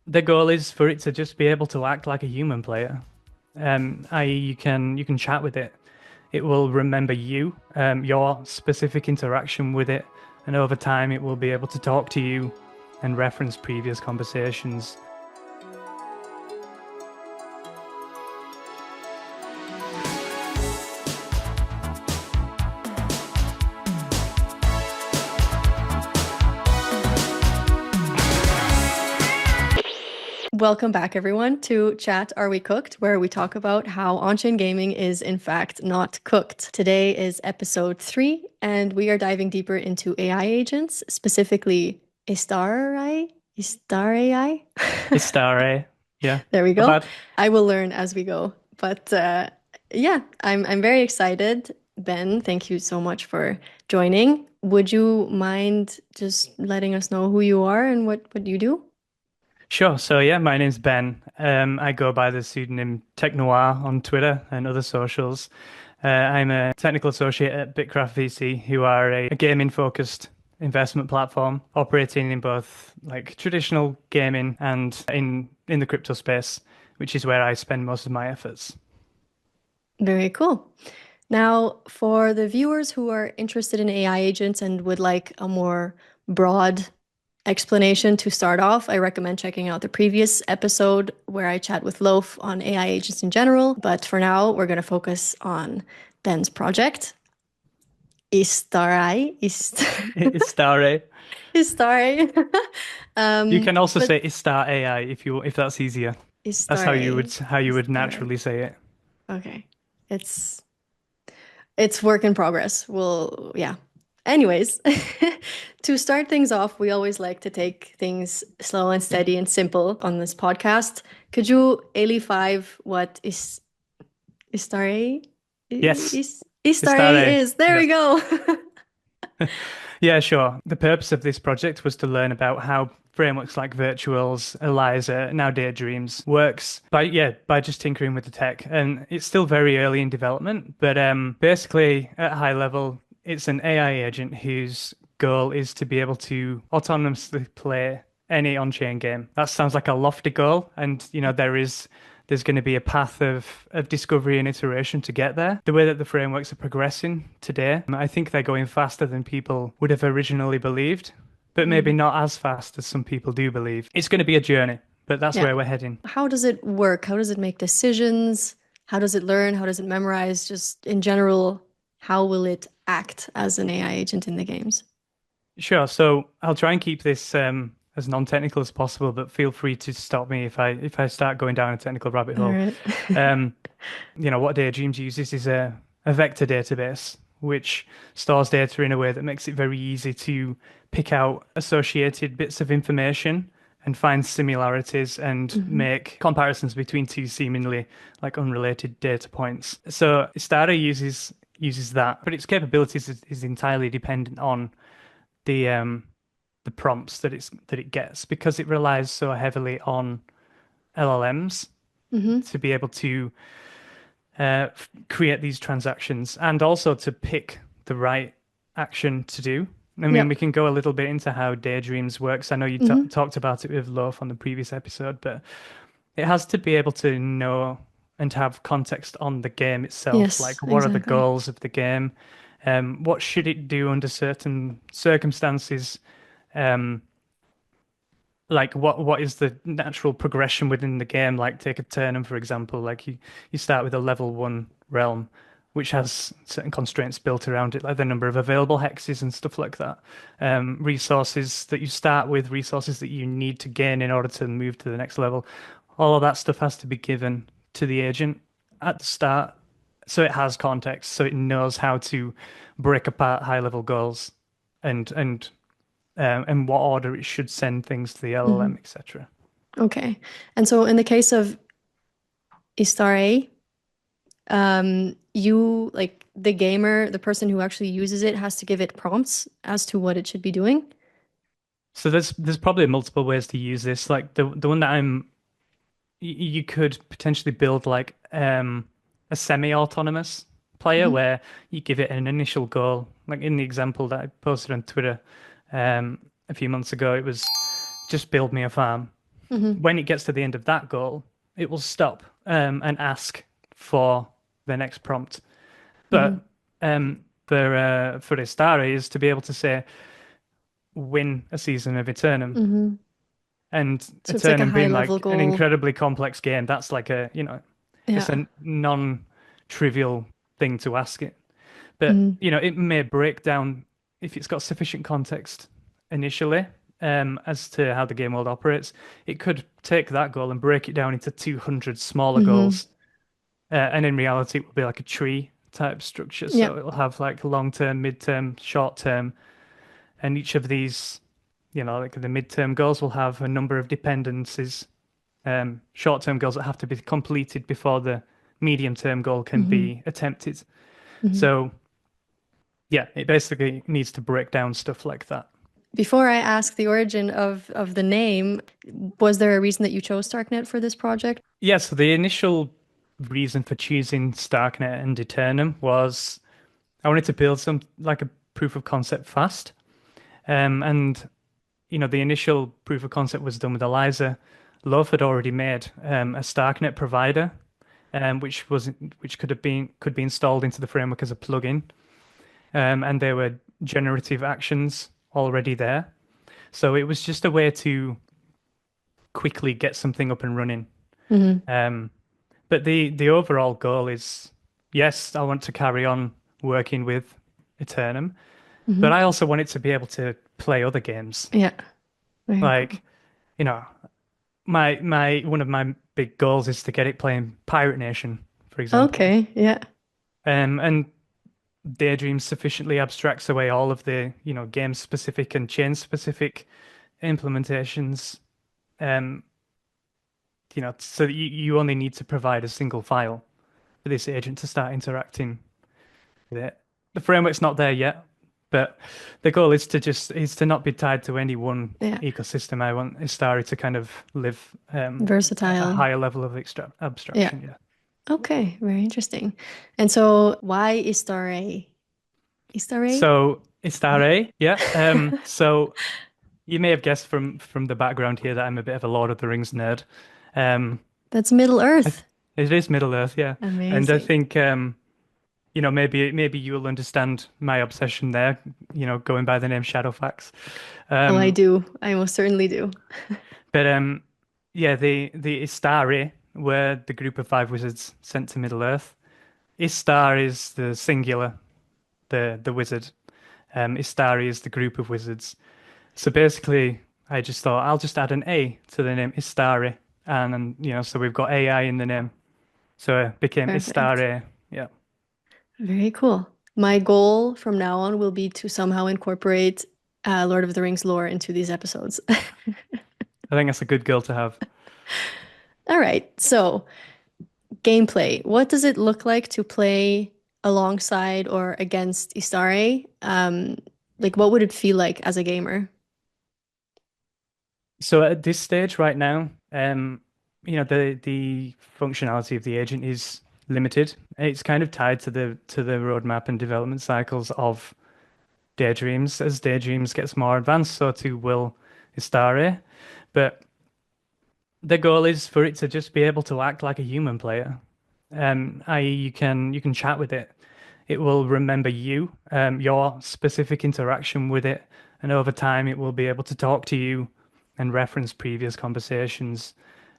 The goal is for it to just be able to act like a human player. I.e., you can chat with it. It will remember you, your specific interaction with it, and over time it will be able to talk to you and reference previous conversations. Welcome back, everyone, to Chat Are We Cooked, where we talk about how on-chain gaming is, in fact, not cooked. Today is episode 3, and we are diving deeper into AI agents, specifically Istarai? Istarai? Istarai, yeah, There we not go. bad. I will learn as we go. But yeah, I'm very excited. Ben, thank you so much for joining. Would you mind just letting us know who you are and what you do? Sure. So yeah, my name's Ben. I go by the pseudonym Technoir on Twitter and other socials. I'm a technical associate at Bitcraft VC, who are a gaming-focused investment platform operating in both like traditional gaming and in the crypto space, which is where I spend most of my efforts. Very cool. Now, for the viewers who are interested in AI agents and would like a more broad explanation to start off, I recommend checking out the previous episode where I chat with Loaf on AI agents in general. But for now, we're going to focus on Ben's project, Istarai. Istarai. Istarai. You can also But say Istar AI if that's easier. That's Istarai. how you would Istarai. naturally say it. Okay. It's it's work in progress. Yeah. Anyways, to start things off, we always like to take things slow and steady and simple on this podcast. Could you Eli5 what Istare Yes, is Istare Istarai. is? There we Yes. go. Yeah, sure. The purpose of this project was to learn about how frameworks like Virtuals, Eliza, now Daydreams works by just tinkering with the tech. And it's still very early in development, but basically at high level, it's an AI agent whose goal is to be able to autonomously play any on-chain game. That sounds like a lofty goal, and there's going to be a path of discovery and iteration to get there. The way that the frameworks are progressing today, I think they're going faster than people would have originally believed, but maybe Mm, not as fast as some people do believe. It's going to be a journey, but that's yeah. where we're heading. How does it work? How does it make decisions? How does it learn? How does it memorize? Just in general, how will it act as an AI agent in the games? Sure. So I'll try and keep this as non-technical as possible, but feel free to stop me if I start going down a technical rabbit All hole. right. Um, what Daydreams uses is a vector database, which stores data in a way that makes it very easy to pick out associated bits of information and find similarities and Mhm. make comparisons between two seemingly like unrelated data points. So Istarai uses that, but its capabilities is entirely dependent on the um the prompts that it gets because it relies so heavily on LLMs Mhm. to be able to create these transactions and also to pick the right action to do. I mean, we Yep. can go a little bit into how Daydreams works. I know you Mhm. talked about it with Loaf on the previous episode, but it has to be able to know and have context on the game itself. Yes, Like, what are the exactly. goals of the game? What should it do under certain circumstances? Um, like what is the natural progression within the game? Like take a Turnham, for example. Like you start with a level 1 realm, which has certain constraints built around it, like the number of available hexes and stuff like that. Resources that you start with, resources that you need to gain in order to move to the next level. All of that stuff has to be given to the agent at the start, so it has context, so it knows how to break apart high level goals and what order it should send things to the LLM, Mhm. etc. Okay. And so in the case of Istare, you like the gamer, the person who actually uses it has to give it prompts as to what it should be doing. So there's probably multiple ways to use this. Like the one that you could potentially build like a semi-autonomous player Mhm. where you give it an initial goal. Like in the example that I posted on Twitter a few months ago, it was just build me a farm. Hmm. When it gets to the end of that goal, it will stop and ask for the next prompt. Hmm. But for Istarai is to be able to say win a season of Eternum, Hmm. and So it's like a Eternum high being level like an goal. incredibly complex game. That's like a it's Yeah. a non-trivial thing to ask it. But Hmm. it may break down if it's got sufficient context initially as to how the game world operates. It could take that goal and break it down into 200 smaller Hmm. goals, and in reality, it will be like a tree type structure. Yeah. So it'll have like long term, mid term, short term, and each of these, like the mid term goals will have a number of dependencies, short term goals that have to be completed before the medium term goal can Hmm. be attempted. Hmm. So yeah, it basically needs to break down stuff like that. Before I ask the origin of the name, was there a reason that you chose Starknet for this project? Yeah, so the initial reason for choosing Starknet and Eternum was I wanted to build some like a proof of concept fast. And the initial proof of concept was done with Eliza. Love had already made a Starknet provider, which could be installed into the framework as a plugin, and there were generative actions already there. So it was just a way to quickly get something up and running. Hmm. Um, but the overall goal is, yes, I want to carry on working with Eternum, but Hmm. I also want it to be able to play other games. Yeah. Very cool. Like, you know, my one of my big goals is to get it playing Pirate Nation, for example. Okay. Yeah. And Daydream sufficiently abstracts away all of the, game specific and chain specific implementations. Um, so that you only need to provide a single file for this agent to start interacting with it. The framework's not there yet, but the goal is to not be tied to any one Yeah. ecosystem. I want Istarai to kind of live at a Versatile. higher level of Yeah. abstraction. Yeah. Okay. Very interesting. And so why Istarai? Istarai? So Istarai, yeah. So you may have guessed from the background here that I'm a bit of a Lord of the Rings nerd. Um, That's Middle I th Earth. it is Middle Earth, yeah, and I Amazing. think maybe you'll understand my obsession there. Going by the name Shadowfax. Oh, I Um, do. I most certainly do. but yeah, the Istari were the group of five wizards sent to Middle Earth. Istar is the singular, the wizard. Istari is the group of wizards. So basically, I just thought I'll just add an A to the name Istari, and so we've got AI in the name, so it became Perfect. Istari. Yeah, Very cool. My goal from now on will be to somehow incorporate Lord of the Rings lore into these episodes. I think that's a good goal to have. All right. So, gameplay. What does it look like to play alongside or against Istare? Like, what would it feel like as a gamer? So at this stage right now, the functionality of the agent is limited. It's kind of tied to the roadmap and development cycles of Daydreams. As Daydreams gets more advanced, so too will Istare. But the goal is for it to just be able to act like a human player. I.e., you can chat with it. It will remember you, your specific interaction with it, and over time it will be able to talk to you and reference previous conversations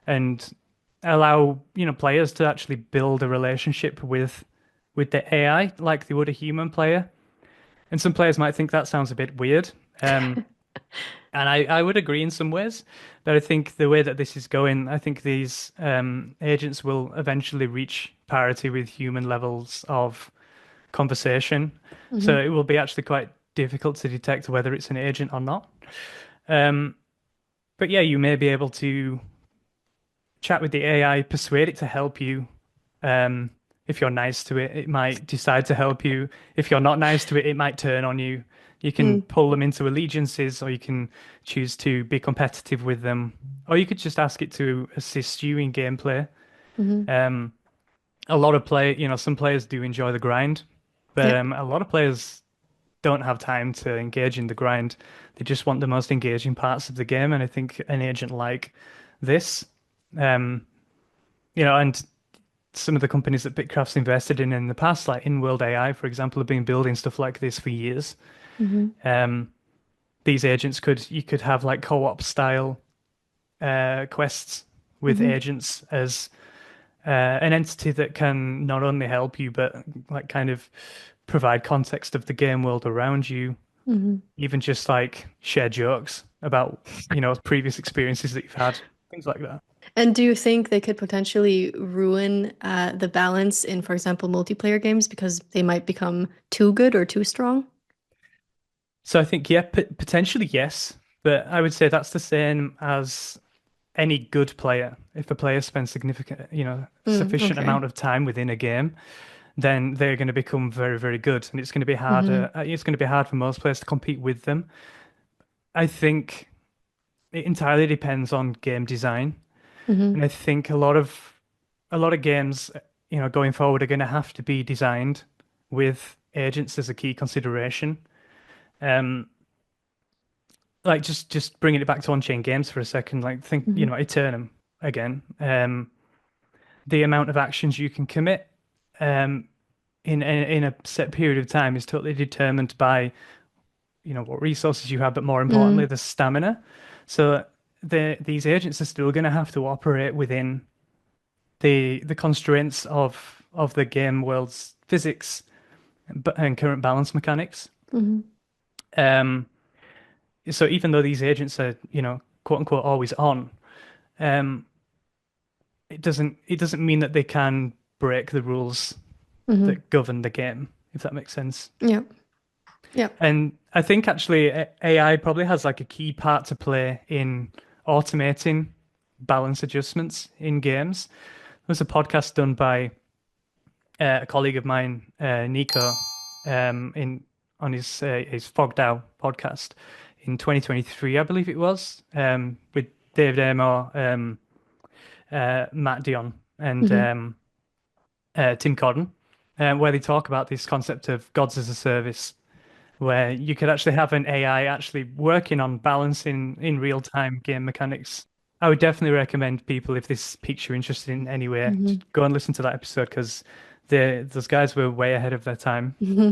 and allow, players to actually build a relationship with the AI like they would a human player. And some players might think that sounds a bit weird. And I would agree in some ways, but I think the way that this is going, I think these agents will eventually reach parity with human levels of conversation. So Hmm. it will be actually quite difficult to detect whether it's an agent or not. Um, but yeah, you may be able to chat with the AI, persuade it to help you. Um, if you're nice to it, it might decide to help you. If you're not nice to it, it might turn on you. You can Mm. pull them into allegiances, or you can choose to be competitive with them, or you could just ask it to assist you in gameplay. Hmm. Um, a lot of some players do enjoy the grind, but Yep. a lot of players don't have time to engage in the grind. They just want the most engaging parts of the game, and I think an agent like this. Um, and some of the companies that Bitcraft's invested in the past, like in-world AI, for example, have been building stuff like this for years. Hmm. Um, these agents you could have like co-op style quests with Hmm. agents as an entity that can not only help you but like kind of provide context of the game world around you, Hmm. even just like share jokes about, previous experiences that you've had, things like that. And do you think they could potentially ruin the balance in, for example, multiplayer games because they might become too good or too strong? So I think, yeah, potentially yes, but I would say that's the same as any good player. If a player spends significant, Mm, sufficient okay. amount of time within a game, then they're going to become very, very good, and it's going to be Hmm. harder. It's going to be hard for most players to compete with them. I think it entirely depends on game design, Hmm. and I think a lot of games, going forward are going to have to be designed with agents as a key consideration. Um, like just bringing it back to on-chain games for a second, like think, Hmm. Eternum again. The amount of actions you can commit um, in a set period of time is totally determined by, what resources you have, but more importantly, Mm, the stamina. So these agents are still going to have to operate within the constraints of the game world's physics and current balance mechanics. hmm. Um, so even though these agents are, quote unquote, always on, um, it doesn't mean that they can break the rules Hmm. that govern the game, if that makes sense. Yep. Yep. And I think actually AI probably has like a key part to play in automating balance adjustments in games. There was a podcast done by a colleague of mine, Nico, in on his Fogdow podcast in 2023, I believe it was, with David Amor, Matt Dion, and Hmm. Tim Codden, where they talk about this concept of gods as a service, where you could actually have an AI actually working on balancing in real-time game mechanics. I would definitely recommend people, if this piques your interest in any way, Hmm. go and listen to that episode because those guys were way ahead of their time. Hmm.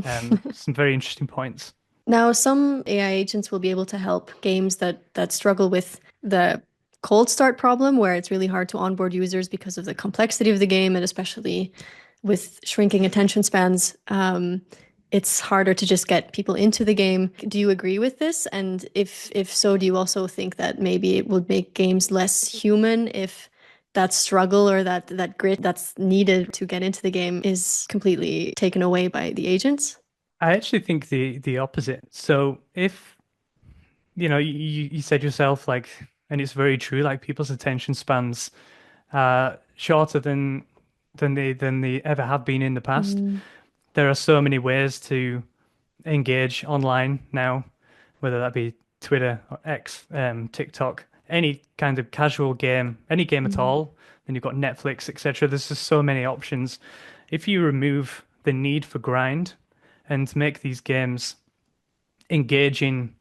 Some very interesting points. Now, some AI agents will be able to help games that struggle with the cold start problem, where it's really hard to onboard users because of the complexity of the game, and especially with shrinking attention spans, it's harder to just get people into the game. Do you agree with this? And if so, do you also think that maybe it would make games less human if that struggle or that grit that's needed to get into the game is completely taken away by the agents? I actually think the opposite. So if you said yourself like, and it's very true, like people's attention spans are shorter than they ever have been in the past. Mm, There are so many ways to engage online now, whether that be Twitter or X, TikTok, any kind of casual game, any game at mm, all. Then you've got Netflix, etc. There's just so many options. If you remove the need for grind and make these games engaging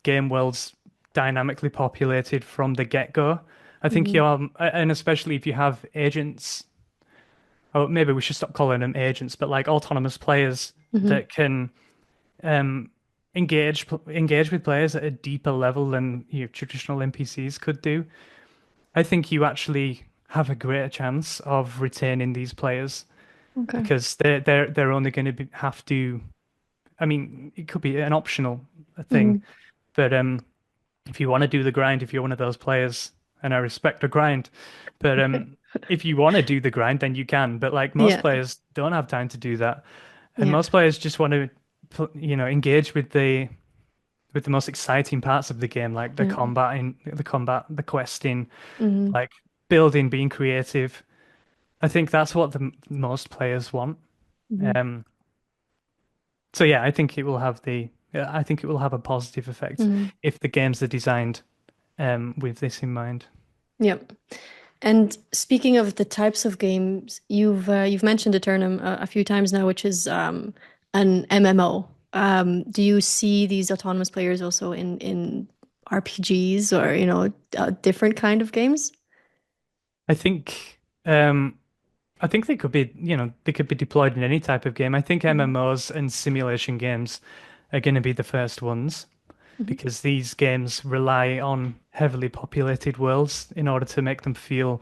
game worlds dynamically populated from the get-go, I think mhm, you're, and especially if you have agents, or maybe we should stop calling them agents, but like autonomous players mhm. that can um, engage with players at a deeper level than traditional NPCs could do. I think you actually have a greater chance of retaining these players Okay. because they're only going to have to. I mean, it could be an optional thing, Mhm. but if you want to do the grind, if you're one of those players, and I respect the grind, but if you want to do the grind, then you can. But like most Yeah. players don't have time to do that, and Yeah. most players just want to, engage with the most exciting parts of the game, like Yeah. the questing, Mhm. like building, being creative. I think that's what the most players want. Mhm. Um, so yeah, I think it will have a positive effect Mhm. if the games are designed with this in mind. Yep. And speaking of the types of games, you've mentioned Eternum a few times now, which is an MMO. Do you see these autonomous players also in RPGs or, different kind of games? I think um I think they could be, they could be deployed in any type of game. I think Hmm. MMOs and simulation games are going to be the first ones Hmm. because these games rely on heavily populated worlds in order to make them feel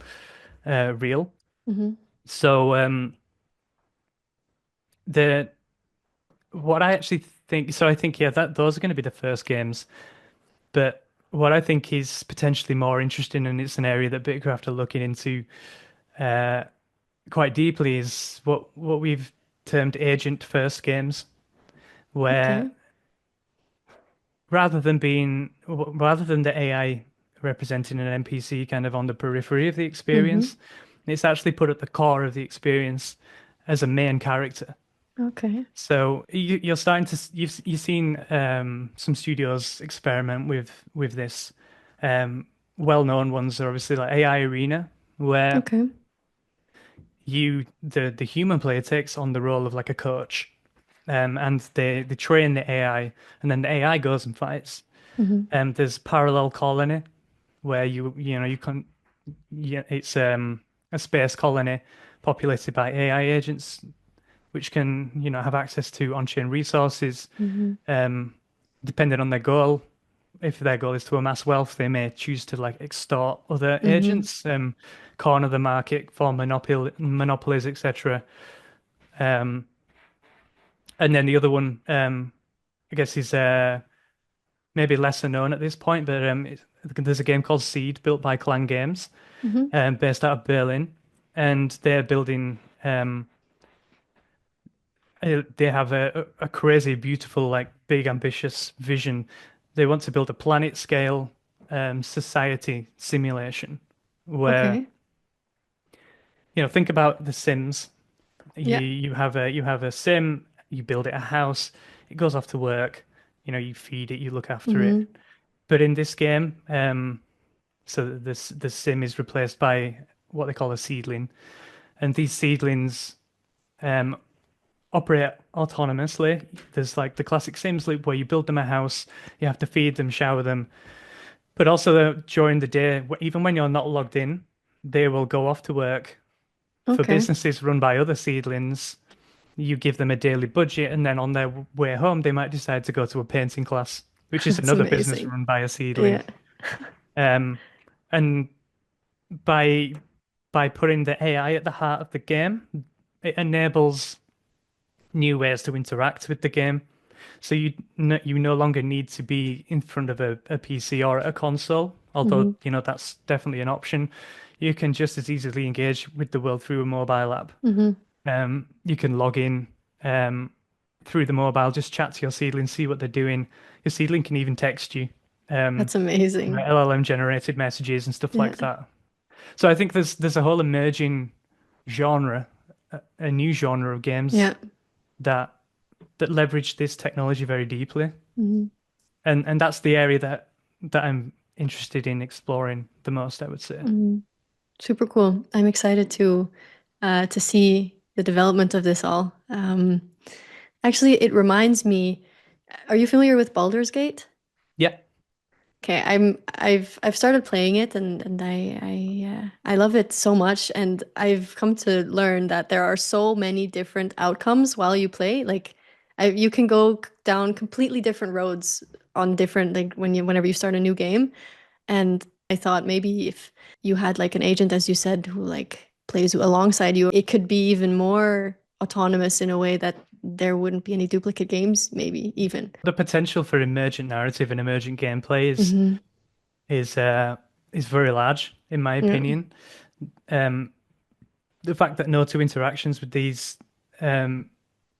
real. Hmm. So the what I actually think, so I think yeah, that those are going to be the first games. But what I think is potentially more interesting, and it's an area that Bitcraft are looking into uh, quite deeply, is what we've termed agent first games, where Okay. rather than the AI representing an NPC kind of on the periphery of the Hmm. experience, it's actually put at the core of the experience as a main character. Okay. So you're starting to you've seen some studios experiment with this. Um, well-known ones are obviously like AI Arena, where Okay. the human player takes on the role of like a coach, and they train the AI, and then the AI goes and fights. Hmm. There's Parallel Colony, where you can yeah, it's a space colony populated by AI agents, which can have access to on-chain resources. Hmm. Um, Depending on their goal, if their goal is to amass wealth, they may choose to like extort other Hmm. agents, corner the market, form monopolies, etc. Um, and then the other one, I guess, is maybe lesser known at this point, but there's a game called Seed built by Clan Games, Hmm. based out of Berlin, and they're building. They have a crazy, beautiful, like big, ambitious vision. They want to build a planet scale society simulation where, Okay. think about The Sims. Yeah. You have a sim, you build it a house, it goes off to work, you feed it, you look after it. Hmm. But in this game, so this the sim is replaced by what they call a seedling, and these seedlings um, operate autonomously. There's like the classic Sims loop where you build them a house, you have to feed them, shower them, but also during the day, even when you're not logged in, they will go off to work. For Okay. businesses run by other seedlings, you give them a daily budget, and then on their way home, they might decide to go to a painting class, which is That's another business amazing. run by a seedling. Yeah. Um, and by putting the AI at the heart of the game, it enables new ways to interact with the game. So you no longer need to be in front of a PC or a console, although Hmm. that's definitely an option. You can just as easily engage with the world through a mobile app. Hmm. You can log in um, through the mobile, just chat to your seedling, see what they're doing. Your seedling can even text you, That's amazing. LLM generated messages and stuff Yeah. like that. So I think there's a whole emerging genre, a new genre of games Yeah. that leverage this technology very deeply. Hmm. And that's the area that I'm interested in exploring the most, I would say. Hmm. Super cool. I'm excited to see the development of this all. Actually, it reminds me, are you familiar with Baldur's Gate? Yeah, Okay, I've started playing it and I love it so much and I've come to learn that there are so many different outcomes while you play. Like you can go down completely different roads on different like whenever you start a new game. And I thought maybe if you had like an agent, as you said, who like plays alongside you, it could be even more autonomous in a way that there wouldn't be any duplicate games, maybe even. the potential for emergent narrative and emergent gameplay Hmm. is uh, is very large, in my Yeah. opinion. Um, the fact that no two interactions with these um,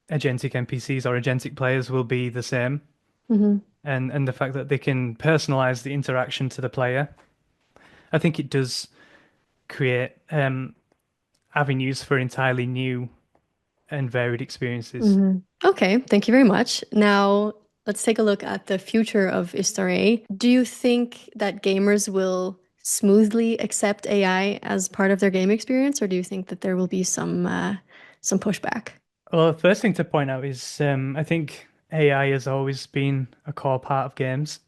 agentic NPCs or agentic players will be the same, Hmm. and the fact that they can personalize the interaction to the player, I think it does create avenues for entirely new and varied experiences. Hmm. Okay, thank you very much. Now, let's take a look at the future of Istarai. Do you think that gamers will smoothly accept AI as part of their game experience, or do you think that there will be some pushback? Well, the first thing to point out is I think AI has always been a core part of games.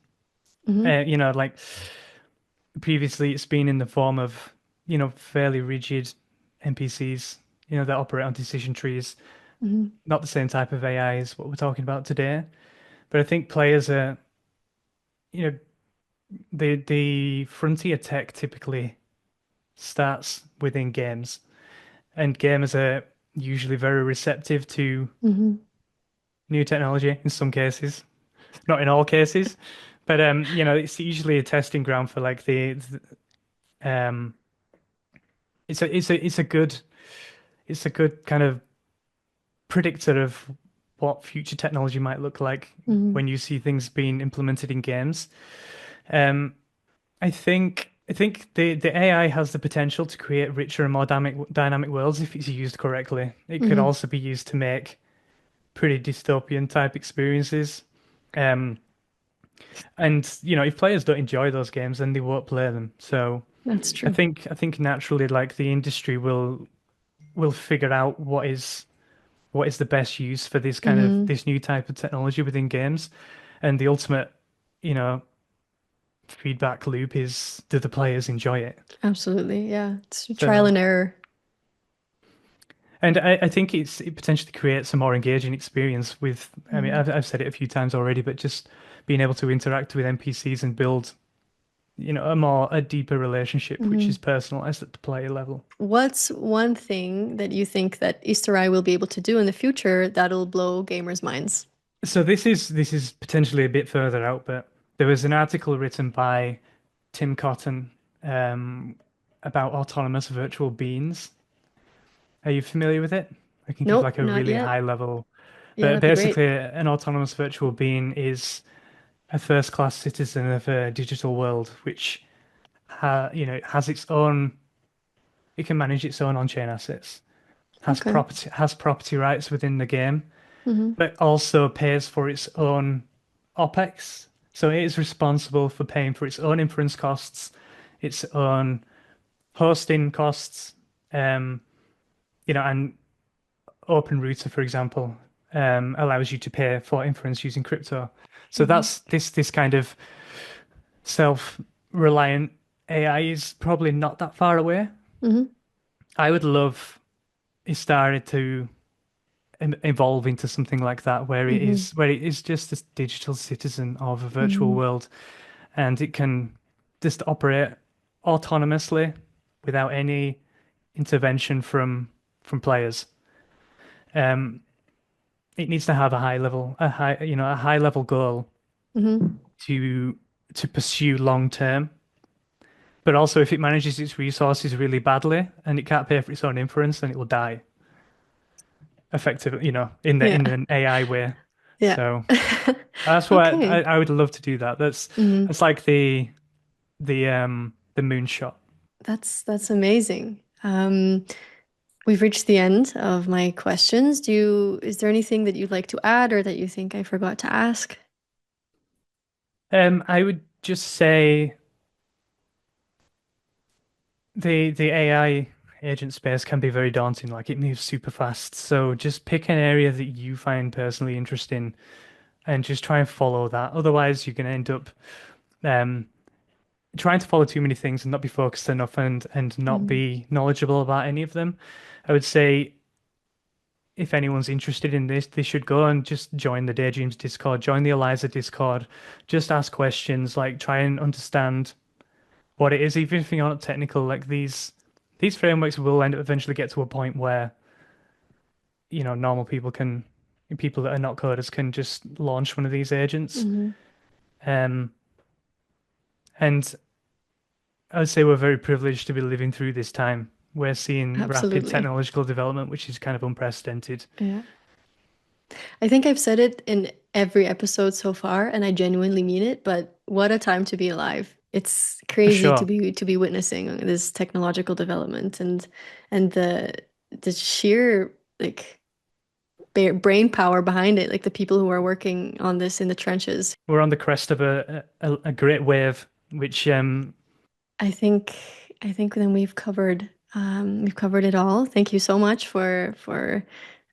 Hmm. Like previously it's been in the form of, fairly rigid NPCs, that operate on decision trees. Hmm. Not the same type of AI as what we're talking about today. But I think players are, you know, the frontier tech typically starts within games, and gamers are usually very receptive to Hmm. new technology in some cases, not in all cases. But it's usually a testing ground for like um, it's a good kind of predictor of what future technology might look like Hmm. when you see things being implemented in games. Um, I think the AI has the potential to create richer and more dynamic worlds if it's used correctly. It could Hmm. also be used to make pretty dystopian type experiences. Um, and if players don't enjoy those games, then they won't play them. So That's I true. think I think naturally, like the industry will figure out what is the best use for Hmm. this new type of technology within games, and the ultimate, you know, feedback loop is do the players enjoy it? Absolutely. Yeah. It's trial So, and error. and I think it potentially creates a more engaging experience with. I mean, Hmm. I've said it a few times already, but just being able to interact with NPCs and build, a deeper relationship, which is Hmm. personalized at the player level. What's one thing that you think that Istarai will be able to do in the future that'll blow gamers' minds? So this is potentially a bit further out, but there was an article written by Tim Cotton um, about autonomous virtual beings. Are you familiar with it? I can give Nope, like a not really yet. high level, Yeah, but that'd be basically, great. an autonomous virtual being is a first-class citizen of a digital world, which has its own. It can manage its own on-chain assets, Okay. has property rights within the game, Hmm. but also pays for its own OpEx. So it is responsible for paying for its own inference costs, its own hosting costs, um, and OpenRouter, for example, allows you to pay for inference using crypto. So Hmm. that's this kind of self-reliant AI is probably not that far away. Hmm. I would love Istaria to evolve into something like that, Hmm. where it is just this digital citizen of a virtual Hmm. world, and it can just operate autonomously without any intervention from players. Um, it needs to have a high level goal Hmm. to pursue long term. But also, if it manages its resources really badly and it can't pay for its own inference, then it will die effectively, Yeah. in an AI way. Yeah. So that's what Okay. I would love to do that. Hmm. That's like the moonshot. That's amazing. We've reached the end of my questions. Is there anything that you'd like to add or that you think I forgot to ask? I would just say the AI agent space can be very daunting. Like it moves super fast. So just pick an area that you find personally interesting and just try and follow that. Otherwise, you're going to end up um, trying to follow too many things and not be focused enough and not Hmm. be knowledgeable about any of them. I would say if anyone's interested in this, they should go and just join the Daydreams Discord, join the Eliza Discord, just ask questions, like try and understand what it is, even if you're not technical, like these frameworks will end up eventually get to a point where, normal people that are not coders can just launch one of these agents. Hmm. Um, and I would say we're very privileged to be living through this time. We're seeing rapid Absolutely. technological development, which is kind of unprecedented. Yeah. I think I've said it in every episode so far, and I genuinely mean it, but what a time to be alive. It's For crazy sure. to be witnessing this technological development and the sheer like brain power behind it, like the people who are working on this in the trenches. We're on the crest of a great wave, which I think I think then we've covered it all. Thank you so much for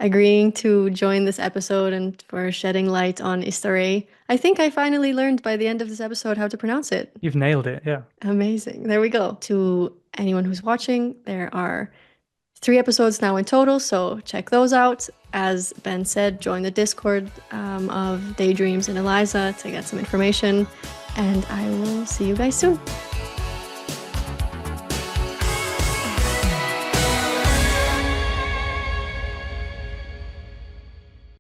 agreeing to join this episode and for shedding light on Istarai. I think I finally learned by the end of this episode how to pronounce it. You've nailed it. Yeah. Amazing. There we go. To anyone who's watching, there are 3 episodes now in total, so check those out. As Ben said, join the Discord of Daydreams and Eliza to get some information, and I will see you guys soon.